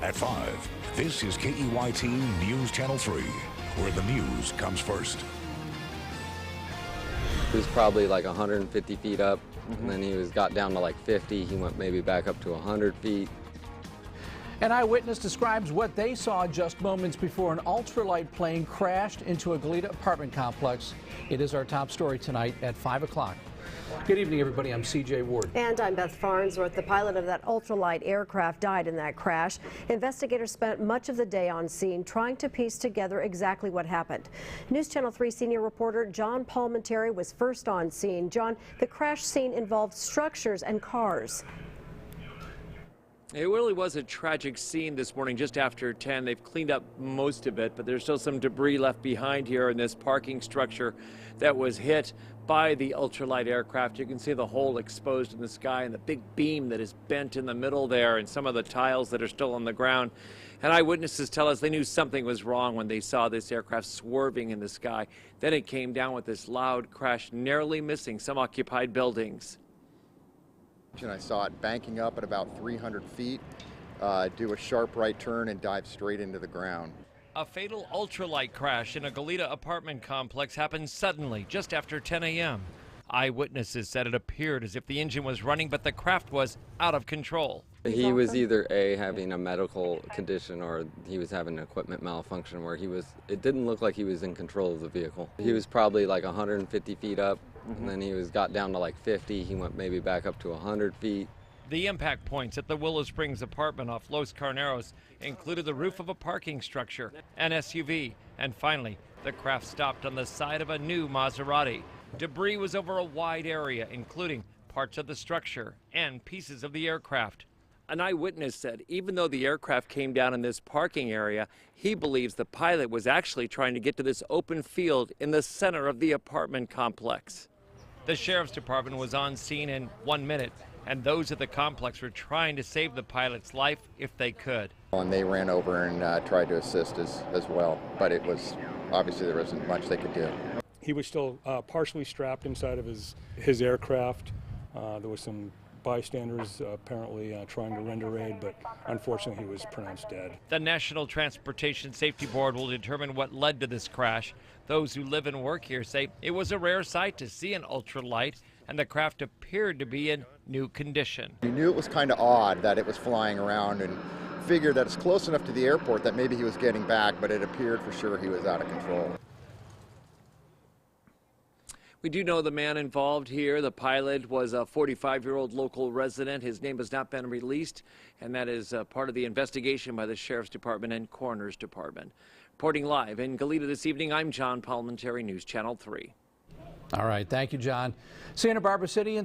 At 5, this is KEYT News Channel 3, where the news comes first. He was probably like 150 feet up, and then he got down to like 50. He went maybe back up to 100 feet. An eyewitness describes what they saw just moments before an ultralight plane crashed into a Goleta apartment complex. It is our top story tonight at 5 o'clock. Good evening, everybody. I'm CJ Ward. And I'm Beth Farnsworth. The pilot of that ultralight aircraft died in that crash. Investigators spent much of the day on scene trying to piece together exactly what happened. News Channel 3 senior reporter John Palminteri was first on scene. John, the crash scene involved structures and cars. It really was a tragic scene this morning just after 10. They've cleaned up most of it, but there's still some debris left behind here in this parking structure that was hit by the ultralight aircraft. You can see the hole exposed in the sky and the big beam that is bent in the middle there and some of the tiles that are still on the ground. And eyewitnesses tell us they knew something was wrong when they saw this aircraft swerving in the sky. Then it came down with this loud crash, narrowly missing some occupied buildings. And I saw it banking up at about 300 feet, do a sharp right turn and dive straight into the ground. A fatal ultralight crash in a Goleta apartment complex happened suddenly just after 10 a.m. Eyewitnesses said it appeared as if the engine was running, but the craft was out of control. He was either having a medical condition or he was having an equipment malfunction where it didn't look like he was in control of the vehicle. He was probably like 150 feet up, and then he got down to like 50. He went maybe back up to 100 feet. The impact points at the Willow Springs apartment off Los Carneros included the roof of a parking structure, an SUV, and finally, the craft stopped on the side of a new Maserati. Debris was over a wide area, including parts of the structure and pieces of the aircraft. An eyewitness said even though the aircraft came down in this parking area, he believes the pilot was actually trying to get to this open field in the center of the apartment complex. The sheriff's department was on scene in 1 minute, and those at the complex were trying to save the pilot's life if they could. And they ran over and tried to assist as well, but it was obviously there wasn't much they could do. He was still partially strapped inside of his aircraft. There was some bystanders apparently trying to render aid, but unfortunately he was pronounced dead. The National Transportation Safety Board will determine what led to this crash. Those who live and work here say it was a rare sight to see an ultralight, and the craft appeared to be in new condition. You knew it was kind of odd that it was flying around and figured that it's close enough to the airport that maybe he was getting back, but it appeared for sure he was out of control. We do know the man involved here. The pilot was a 45-year-old local resident. His name has not been released, and that is part of the investigation by the Sheriff's Department and Coroner's Department. Reporting live in Goleta this evening, I'm John Palminteri, News Channel 3. All right, thank you, John. Santa Barbara City